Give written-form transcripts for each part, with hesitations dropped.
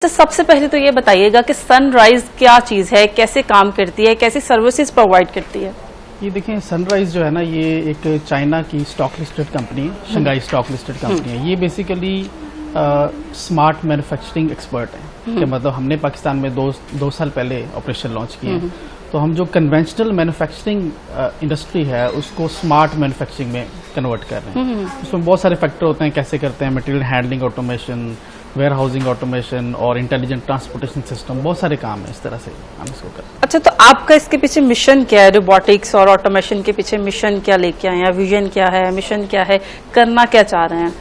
तो सबसे पहले तो ये बताइएगा कि सनराइज क्या चीज़ है, कैसे काम करती है, कैसी सर्विसेज प्रोवाइड करती है। ये देखें, सनराइज जो है ना, ये एक चाइना की स्टॉक लिस्टेड कंपनी है, शंघाई स्टॉक लिस्टेड कंपनी है। ये बेसिकली स्मार्ट मैन्युफैक्चरिंग एक्सपर्ट है। कि मतलब हमने पाकिस्तान में दो साल पहले ऑपरेशन लॉन्च किए हैं। तो हम जो कन्वेंशनल मैन्युफैक्चरिंग इंडस्ट्री है उसको स्मार्ट मैन्युफैक्चरिंग में कन्वर्ट कर रहे हैं। उसमें बहुत सारे फैक्टर होते हैं, कैसे करते हैं, material handling automation, warehousing automation और इंटेलिजेंट ट्रांसपोर्टेशन सिस्टम, बहुत सारे काम है। इस तरह से हम इसको करते हैं। अच्छा, तो आपका इसके पीछे मिशन क्या है? रोबोटिक्स और ऑटोमेशन के पीछे मिशन क्या लेके आए हैं? विजन क्या है, मिशन क्या है, करना क्या चाह रहे हैं?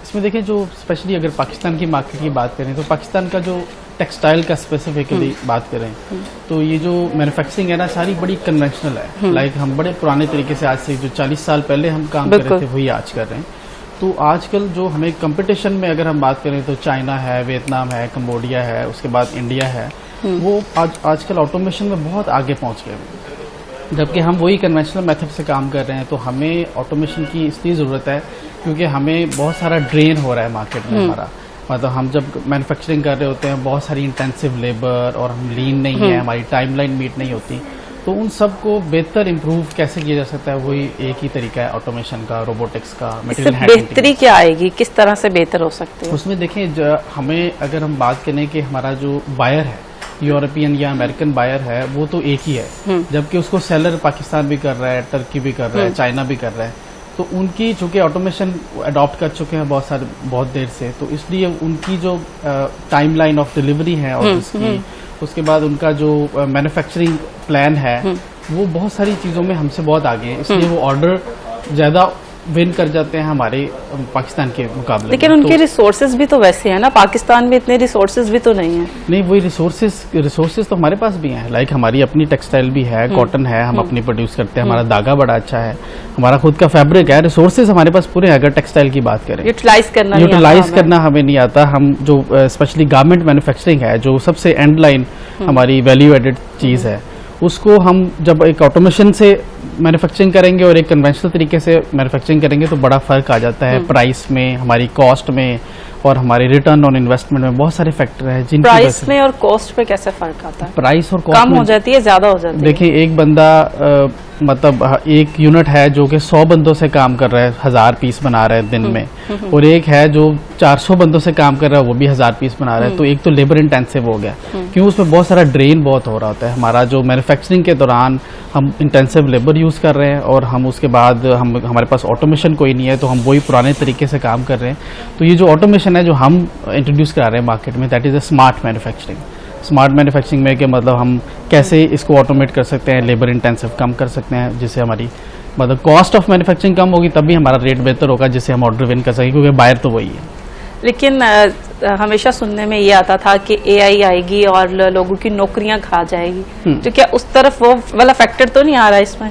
इसमें देखें, जो स्पेशली अगर पाकिस्तान की मार्केट की बात करें तो पाकिस्तान का जो टेक्सटाइल का स्पेसिफिकली बात करें तो ये जो मैन्युफैक्चरिंग है ना, सारी बड़ी कन्वेंशनल है। लाइक हम बड़े पुराने तरीके से, आज से जो 40 साल पहले हम काम कर रहे थे वही आज कर रहे हैं। तो आजकल जो हमें कंपटीशन में अगर हम बात करें तो चाइना है, वियतनाम है, कंबोडिया है, उसके बाद इंडिया है। वो आजकल ऑटोमेशन में बहुत आगे पहुंच गए, जबकि हम वही कन्वेंशनल मेथड से काम कर रहे हैं। तो हमें ऑटोमेशन की इसलिए ज़रूरत है क्योंकि हमें बहुत सारा ड्रेन हो रहा है मार्केट में हमारा। मतलब हम जब मैन्युफैक्चरिंग कर रहे होते हैं, बहुत सारी इंटेंसिव लेबर और हम लीन नहीं है, हमारी टाइमलाइन मीट नहीं होती। तो उन सब को बेहतर इम्प्रूव कैसे किया जा सकता है, वही एक ही तरीका है ऑटोमेशन का, रोबोटिक्स का, मटेरियल हैंडलिंग। बेहतरी क्या आएगी, किस तरह से बेहतर हो सकती है? उसमें देखें, हमें अगर हम बात करें कि हमारा जो बायर है, यूरोपियन या अमेरिकन बायर है, वो तो एक ही है, जबकि उसको सेलर पाकिस्तान भी कर रहा है, टर्की भी कर रहा है, चाइना भी कर रहा है। तो उनकी चूंकि ऑटोमेशन अडॉप्ट कर चुके हैं बहुत देर से, तो इसलिए उनकी जो टाइमलाइन ऑफ डिलीवरी है और उसके बाद उनका जो मैन्युफैक्चरिंग प्लान है वो बहुत सारी चीज़ों में हमसे बहुत आगे है। इसलिए वो ऑर्डर ज़्यादा विन कर जाते हैं हमारे पाकिस्तान के मुकाबले। लेकिन उनके रिसोर्सेज भी तो वैसे हैं ना, पाकिस्तान में इतने रिसोर्सेज भी तो नहीं है। नहीं, वही रिसोर्सेज तो हमारे पास भी हैं। लाइक हमारी अपनी टेक्सटाइल भी है, कॉटन है, हम अपनी प्रोड्यूस करते हैं, हमारा धागा बड़ा अच्छा है, हमारा खुद का फैब्रिक है। रिसोर्सेज हमारे पास पूरे हैं। अगर टेक्सटाइल की बात करें, यूटिलाइज करना हमें नहीं आता। हम जो स्पेशली गारमेंट मैन्युफैक्चरिंग है, जो सबसे एंड लाइन हमारी वैल्यू एडेड चीज़ है, उसको हम जब एक ऑटोमेशन से मैन्युफैक्चरिंग करेंगे और एक कन्वेंशनल तरीके से मैन्युफैक्चरिंग करेंगे तो बड़ा फर्क आ जाता है प्राइस में, हमारी कॉस्ट में और हमारे रिटर्न ऑन इन्वेस्टमेंट में। बहुत सारे फैक्टर हैं जिनकी प्राइस में और कॉस्ट पे कैसे फर्क आता है? प्राइस और कॉस्ट कम हो जाती है, ज्यादा हो जाती है? देखिए, एक बंदा मतलब एक यूनिट है जो कि 100 बंदों से काम कर रहा है, 1000 पीस बना रहा है दिन में, और एक है जो 400 बंदों से काम कर रहा है, वो भी 1000 पीस बना रहा है। तो एक तो लेबर इंटेंसिव हो गया, क्यों? उसमें बहुत सारा ड्रेन बहुत हो रहा होता है। हमारा जो मैन्युफैक्चरिंग के दौरान हम इंटेंसिव लेबर यूज़ कर रहे हैं और हम उसके बाद हमारे पास ऑटोमेशन कोई नहीं है, तो हम वही पुराने तरीके से काम कर रहे हैं। तो ये जो ऑटोमेशन है जो हम इंट्रोड्यूस करा रहे हैं मार्केट में, that is a smart manufacturing. Smart manufacturing में कि मतलब हम कैसे इसको ऑटोमेट कर सकते हैं, लेबर इंटेंसिव कम कर सकते हैं, जिससे हमारी मतलब कॉस्ट ऑफ मैन्युफैक्चरिंग कम होगी, तभी हमारा रेट बेहतर होगा, जिससे हम ऑर्डर विन कर सकें, क्योंकि बायर तो वही है। लेकिन हमेशा सुनने में ये आता था कि एआई आएगी और लोगों की नौकरियां खा जाएगी, तो क्या उस तरफ वो वाला फैक्टर तो नहीं आ रहा इसमें?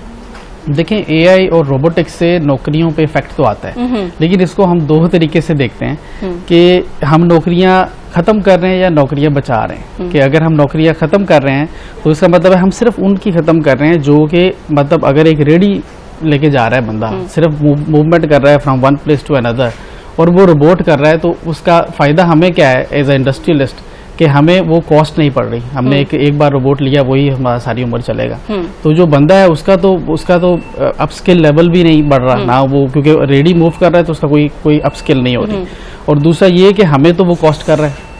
देखें, एआई और रोबोटिक्स से नौकरियों पे इफेक्ट तो आता है, लेकिन इसको हम दो तरीके से देखते हैं कि हम नौकरियां खत्म कर रहे हैं या नौकरियां बचा रहे हैं। कि अगर हम नौकरियां खत्म कर रहे हैं तो इसका मतलब है हम सिर्फ उनकी खत्म कर रहे हैं जो कि मतलब अगर एक रेडी लेके जा रहा है बंदा, सिर्फ मूवमेंट कर रहा है from one place to another, और वो रोबोट कर रहा है, तो उसका फायदा हमें क्या है एज ए इंडस्ट्रियलिस्ट, कि हमें वो कॉस्ट नहीं पड़ रही। हमने एक बार रोबोट लिया, वही हमारा सारी उम्र चलेगा। तो जो बंदा है उसका तो अपस्किल लेवल भी नहीं बढ़ रहा ना, वो क्योंकि रेडी मूव कर रहा है तो उसका कोई अपस्किल नहीं हो रही। और दूसरा ये कि हमें तो वो कॉस्ट कर रहा है,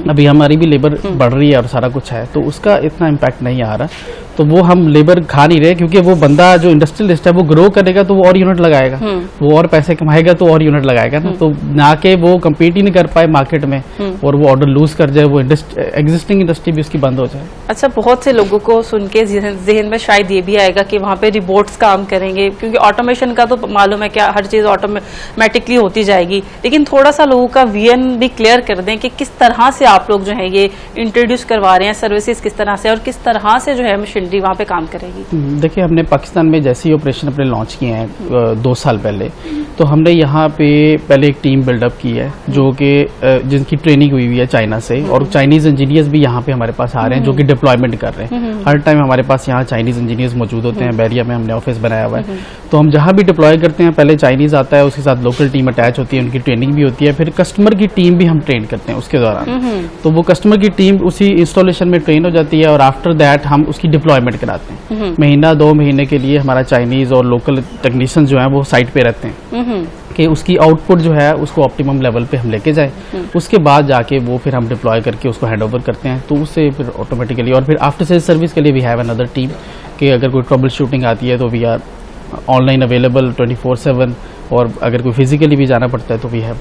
अभी हमारी भी लेबर बढ़ रही है और सारा कुछ है, तो उसका इतना इम्पैक्ट नहीं आ रहा। तो वो हम लेबर खा नहीं रहे, क्योंकि वो बंदा जो इंडस्ट्रियलिस्ट है वो ग्रो करेगा तो वो और यूनिट लगाएगा, वो और पैसे कमाएगा तो और यूनिट लगाएगा ना। तो ना कि वो कम्पीट ही नहीं कर पाए मार्केट में और वो ऑर्डर लूज कर जाए, वो एग्जिस्टिंग इंडस्ट्री भी उसकी बंद हो जाए। अच्छा, बहुत से लोगों को सुन के जहन में शायद ये भी आएगा कि वहाँ पे रिबोट्स काम करेंगे, क्योंकि ऑटोमेशन का तो मालूम है क्या हर चीज़ ऑटोमेटिकली होती जाएगी। लेकिन थोड़ा सा लोगों का विजन भी क्लियर कर दें कि किस तरह से आप लोग जो है ये इंट्रोड्यूस करवा रहे हैं सर्विसेज, किस तरह से और किस तरह से जो है मशीनरी मशीनरी वहाँ पे काम करेगी? देखिए, हमने पाकिस्तान में जैसे ही ऑपरेशन अपने लॉन्च किए हैं 2 साल पहले, तो हमने यहाँ पे पहले एक टीम बिल्डअप की है जो कि जिनकी ट्रेनिंग हुई हुई है चाइना से, और चाइनीज इंजीनियर्स भी यहाँ पे हमारे पास आ रहे हैं जो कि डिप्लॉयमेंट कर रहे हैं। हर टाइम हमारे पास यहाँ चाइनीज इंजीनियर्स मौजूद होते हैं। बैरिया में हमने ऑफिस बनाया हुआ है, तो हम जहाँ भी डिप्लॉय करते हैं पहले चाइनीज आता है, उसके साथ लोकल टीम अटैच होती है, उनकी ट्रेनिंग भी होती है, फिर कस्टमर की टीम भी हम ट्रेन करते हैं उसके दौरान। तो वो कस्टमर की टीम उसी इंस्टॉलेशन में ट्रेन हो जाती है और आफ्टर दैट हम उसकी डिप्लॉयमेंट कराते हैं। महीना 2 महीने के लिए हमारा चाइनीज और लोकल टेक्नीशियन जो है वो साइट पे रहते हैं कि उसकी आउटपुट जो है उसको ऑप्टिमम लेवल पे हम लेके जाएं। उसके बाद जाके वो फिर हम डिप्लॉय करके उसको हैंड ओवर करते हैं, तो उससे फिर ऑटोमेटिकली, और फिर आफ्टर सेल सर्विस के लिए वी हैव अनदर टीम कि अगर कोई ट्रबल शूटिंग आती है तो वी आर ऑनलाइन अवेलेबल 24/7, और अगर कोई फिजिकली भी जाना पड़ता है तो वी हैव